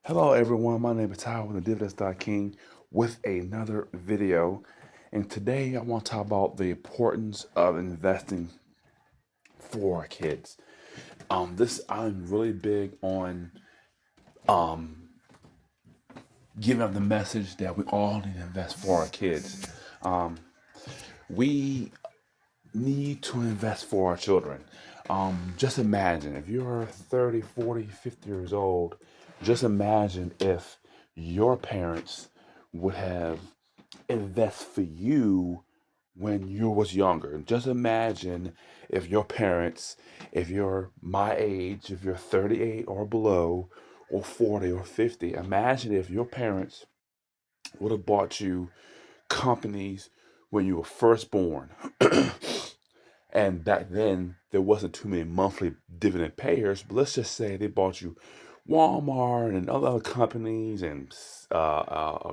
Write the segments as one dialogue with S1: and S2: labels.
S1: Hello, everyone. My name is Tyler with the Dividends King with another video. And today I want to talk about the importance of investing for our kids. I'm really big on giving up the message that we all need to invest for our kids. We need to invest for our children. Just imagine if you're 30, 40, 50 years old, just imagine if your parents would have invest for you when you was younger. Just imagine if your parents, if you're my age, if you're 38 or below, or 40 or 50, imagine if your parents would have bought you companies when you were first born. And back then, there wasn't too many monthly dividend payers, but let's just say they bought you Walmart and other companies and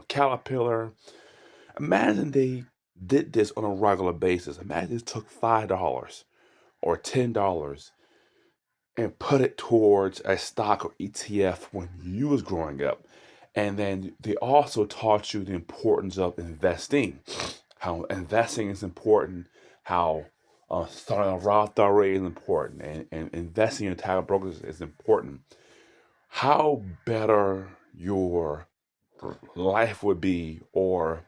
S1: Caterpillar. Imagine they did this on a regular basis. Imagine they took $5 or $10 and put it towards a stock or ETF when you was growing up. And then they also taught you the importance of investing, how investing is important, how starting a Roth IRA is important, and investing in tax brokers is important. How better your life would be, or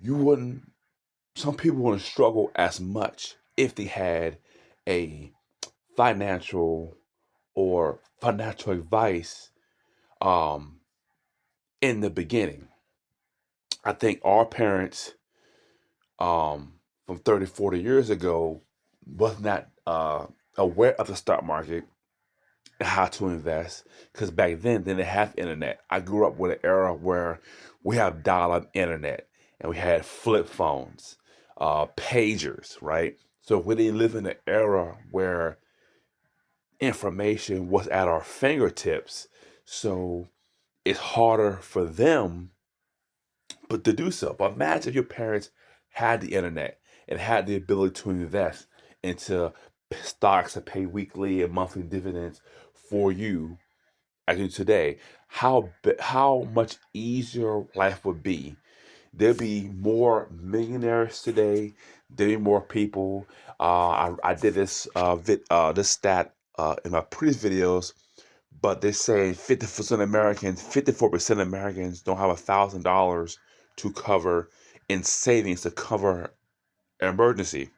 S1: you wouldn't, some people wouldn't struggle as much if they had a financial or financial advice um, in the beginning. I think our parents from 30, 40 years ago was not aware of the stock market and how to invest, because back then they didn't have internet. I grew up with an era where we have dial-up internet and we had flip phones, pagers, right? So we didn't live in an era where information was at our fingertips. So it's harder for them but to do so. But imagine if your parents had the internet and had the ability to invest into stocks that pay weekly and monthly dividends for you as you do today. How much easier life would be. There'd be more millionaires today. There'd be more people. I did this stat in my previous videos, but they say 50% Americans, 54% Americans don't have $1,000 to cover in savings to cover an emergency.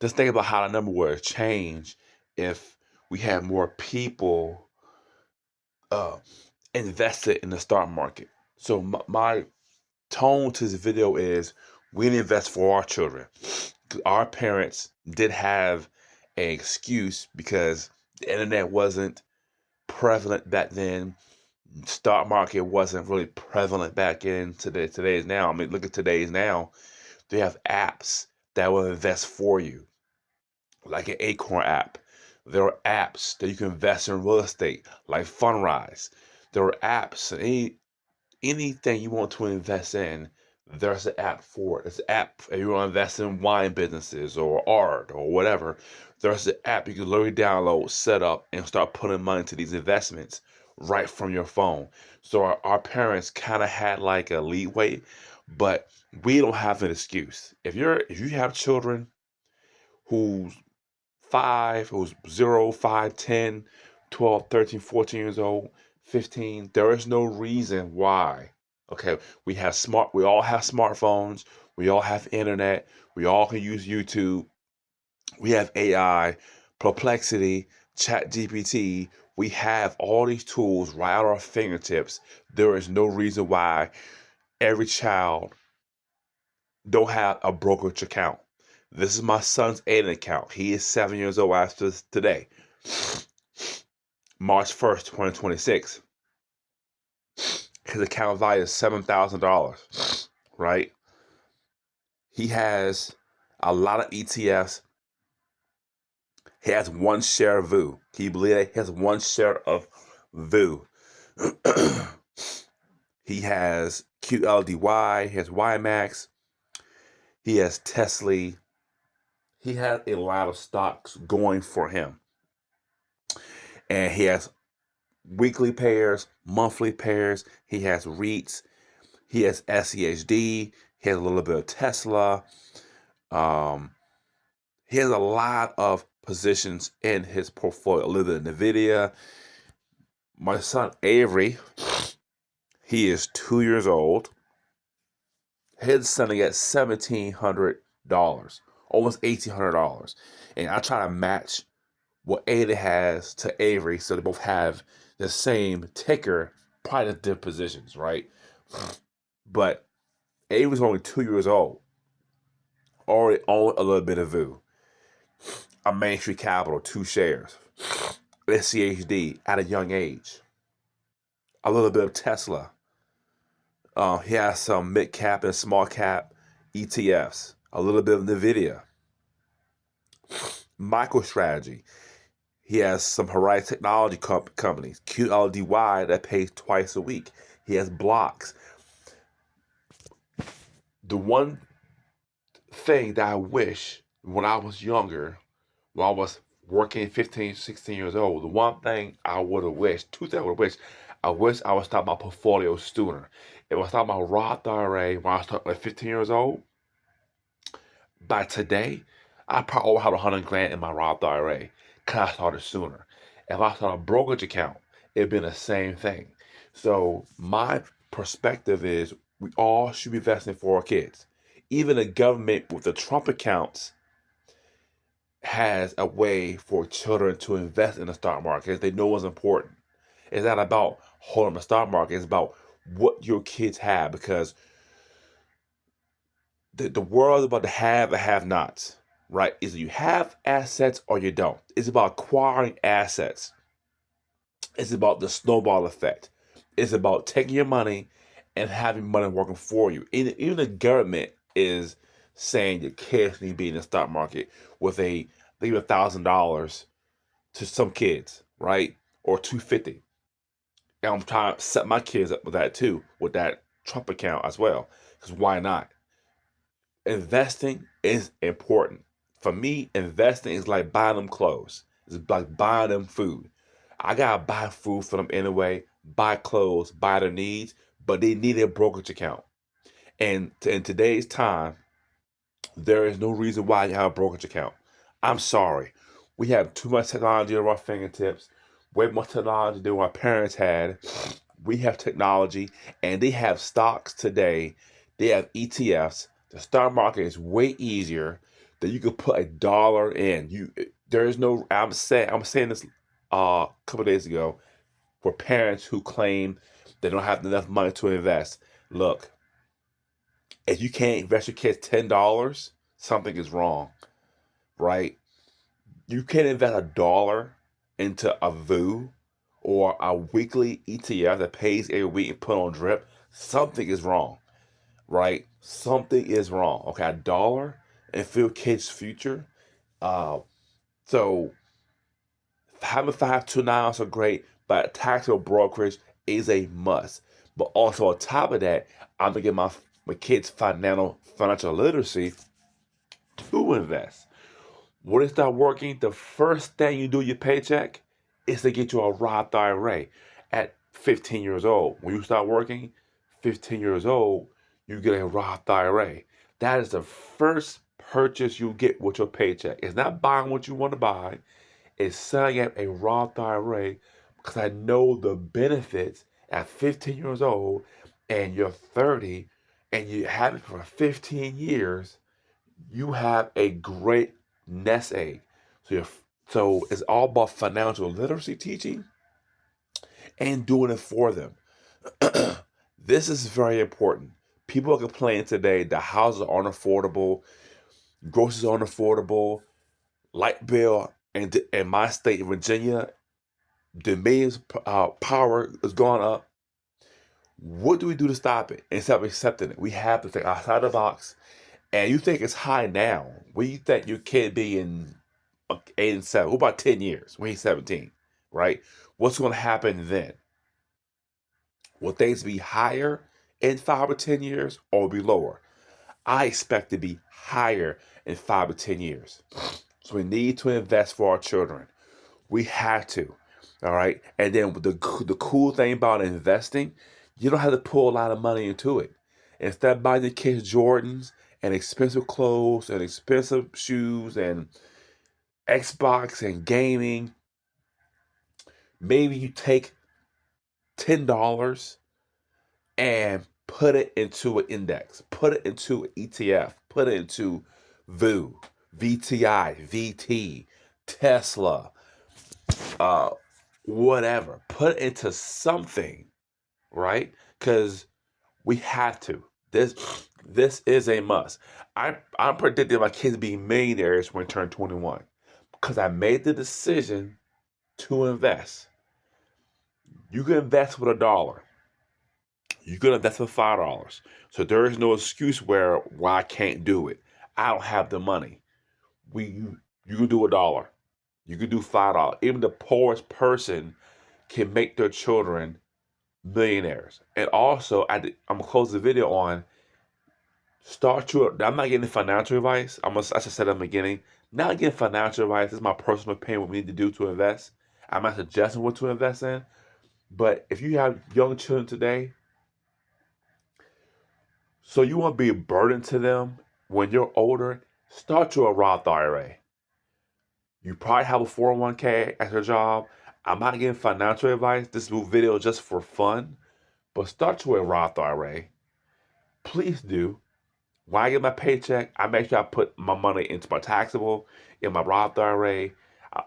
S1: Just think about how the number would change if we had more people uh, invested in the stock market. So my tone to this video is we need to invest for our children. Our parents did have an excuse because the internet wasn't prevalent back then. Stock market wasn't really prevalent back in today's now. I mean, look at today's now. They have apps that will invest for you, like an Acorn app. There are apps that you can invest in real estate, like Fundrise. There are apps, anything you want to invest in, there's an app for it. There's an app if you want to invest in wine businesses or art or whatever. There's an app you can literally download, set up, and start putting money into these investments right from your phone. So our parents kind of had like a leeway, but we don't have an excuse. If you have children who's 5, who's 0, 5, 10, 12, 13, 14 years old, 15, there is no reason why. Okay, we all have smartphones, we all have internet, we all can use YouTube, we have AI, Perplexity, Chat GPT, we have all these tools right at our fingertips. There is no reason why every child don't have a brokerage account. This is my son's Aiden account. He is 7 years old after today, March 1st, 2026. His account value is $7,000, right? He has a lot of ETFs. He has one share of VU. Can you believe that? He has one share of VU. He has QLDY, he has YMAX, he has Tesla. He has a lot of stocks going for him. And he has weekly pairs, monthly pairs. He has REITs. He has SEHD. He has a little bit of Tesla. Um, he has a lot of positions in his portfolio. A little bit of NVIDIA. My son Avery, he is 2 years old. His selling at $1,700, almost $1,800, and I try to match what Ada has to Avery, so they both have the same ticker, probably the different positions, right? But Avery's only 2 years old, already owned a little bit of VU. A Main Street Capital, 2 shares. SCHD at a young age. A little bit of Tesla. He has some mid cap and small cap ETFs. A little bit of NVIDIA. MicroStrategy. He has some Horizon Technology companies, QLDY, that pays twice a week. He has blocks. The one thing that I wish when I was younger, when I was working 15, 16 years old, the one thing I would have wished, two things I would have wished, I wish I would start my portfolio sooner. If I start my Roth IRA when I started at 15 years old, by today, I probably already have 100 grand in my Roth IRA because I started sooner. If I start a brokerage account, it'd been the same thing. So my perspective is we all should be investing for our kids. Even the government with the Trump accounts has a way for children to invest in the stock market. They know what's important. It's not about holding the stock market. It's about what your kids have, because the world is about the have and have nots, right? Either you have assets or you don't. It's about acquiring assets. It's about the snowball effect. It's about taking your money and having money working for you. Even the government is saying your kids need to be in the stock market with a leave $1,000 to some kids, right? Or 250. And I'm trying to set my kids up with that too, with that Trump account as well. Because why not? Investing is important. For me, investing is like buying them clothes. It's like buying them food. I gotta buy food for them anyway, buy clothes, buy their needs, but they need a brokerage account. And in today's time, there is no reason why you have a brokerage account. I'm sorry. We have too much technology at our fingertips, way more technology than our parents had. We have technology, and they have stocks today. They have ETFs. The stock market is way easier that you could put $1 in. There is no. I'm saying this a couple days ago for parents who claim they don't have enough money to invest. Look, if you can't invest your kids $10, something is wrong, right? You can't invest $1 into a VU or a weekly ETF that pays every week and put on drip. Something is wrong, right? Something is wrong. Okay, $1 and for your kids' future. Uh, so having 529s are great, but tactical brokerage is a must. But also on top of that, I'm gonna get my kids financial literacy to invest. When it start working, the first thing you do with your paycheck is to get you a Roth IRA at 15 years old. When you start working, 15 years old, you get a Roth IRA. That is the first purchase you get with your paycheck. It's not buying what you want to buy, it's setting up a Roth IRA, because I know the benefits at 15 years old and you're 30 and you have it for 15 years. You have a great nest egg. So it's all about financial literacy teaching and doing it for them. This is very important. People are complaining today that houses are unaffordable, groceries are unaffordable, light bill, and in my state, Virginia, the millions power has gone up. What do we do to stop it? Instead of accepting it, we have to think outside the box. And you think it's high now. When you think your kid be in 8 and 7, what about 10 years when he's 17, right? What's going to happen then? Will things be higher in 5 or 10 years or be lower? I expect to be higher in 5 or 10 years. So we need to invest for our children. We have to. All right. And then the cool thing about investing, you don't have to pull a lot of money into it. Instead of buying the kids Jordans and expensive clothes and expensive shoes and Xbox and gaming, maybe you take $10 and put it into an index, put it into an ETF, put it into VU, VTI, VT, Tesla, uh, whatever. Put it into something, right? Because we have to. This is a must. I'm predicting my kids be millionaires when they turn 21 because I made the decision to invest. You can invest with $1. You can invest with $5. So there is no excuse why I can't do it. I don't have the money. You can do $1. You can do $5. Even the poorest person can make their children millionaires. And also, I'm gonna close the video on I'm not getting financial advice. I should say that in the beginning. Not getting financial advice. This is my personal opinion. What we need to do to invest. I'm not suggesting what to invest in. But if you have young children today, so you want to be a burden to them when you're older, start your Roth IRA. You probably have a 401k at your job. I'm not giving financial advice. This video is just for fun. But start your Roth IRA. Please do. When I get my paycheck, I make sure I put my money into my taxable, in my Roth IRA,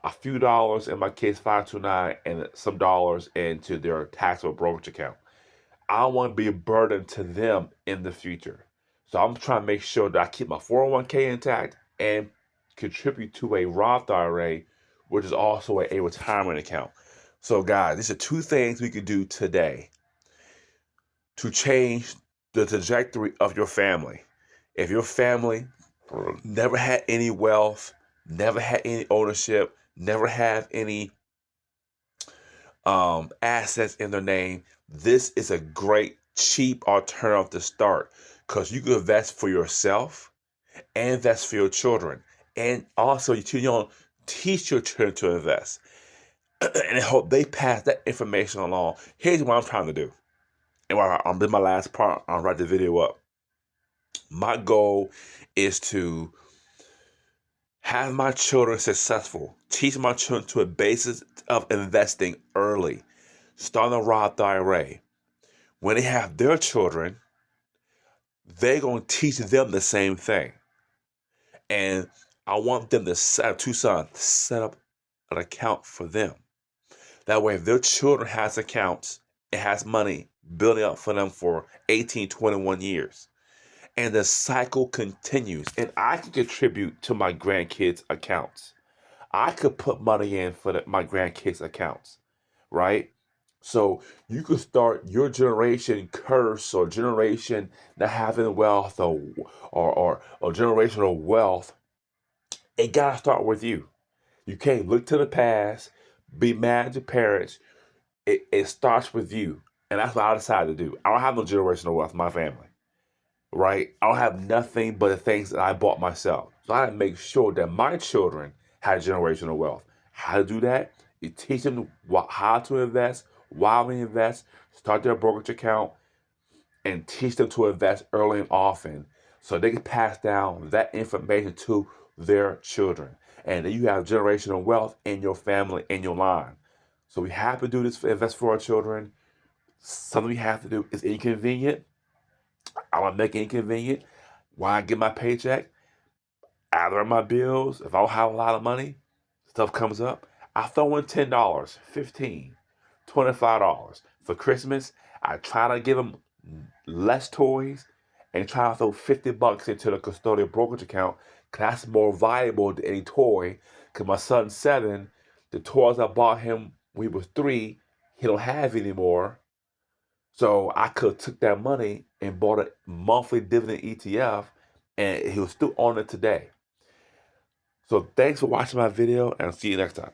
S1: a few dollars in my kids' 529, and some dollars into their taxable brokerage account. I don't want to be a burden to them in the future. So I'm trying to make sure that I keep my 401k intact and contribute to a Roth IRA, which is also a retirement account. So guys, these are two things we can do today to change the trajectory of your family. If your family never had any wealth, never had any ownership, never had any assets in their name, this is a great, cheap alternative to start because you can invest for yourself and invest for your children. And also, you don't teach your children to invest. And I hope they pass that information along. Here's what I'm trying to do. And I'm in my last part, I'll write the video up. My goal is to have my children successful, teach my children to a basis of investing early, start a Roth IRA. When they have their children, they're going to teach them the same thing. And I want them to set up an account for them. That way, if their children has accounts, it has money building up for them for 18, 21 years. And the cycle continues. And I can contribute to my grandkids' accounts. I could put money in for my grandkids' accounts, right? So you could start your generation curse or generation not having wealth or generational wealth. It gotta start with you. You can't look to the past, be mad at your parents. It starts with you. And that's what I decided to do. I don't have no generational wealth in my family, right? I don't have nothing but the things that I bought myself. So I had to make sure that my children had generational wealth. How to do that? You teach them how to invest, why we invest, start their brokerage account, and teach them to invest early and often so they can pass down that information to their children. And then you have generational wealth in your family, in your line. So we have to do this for invest for our children. Something we have to do is inconvenient. I don't make it inconvenient. When I get my paycheck, either of my bills, if I don't have a lot of money, stuff comes up, I throw in $10, $15, $25. For Christmas, I try to give them less toys and try to throw $50 into the custodial brokerage account because that's more valuable than any toy. Because my son's 7, the toys I bought him when he was 3, he don't have anymore. So I could have took that money and bought a monthly dividend ETF and he was still on it today. So thanks for watching my video and I'll see you next time.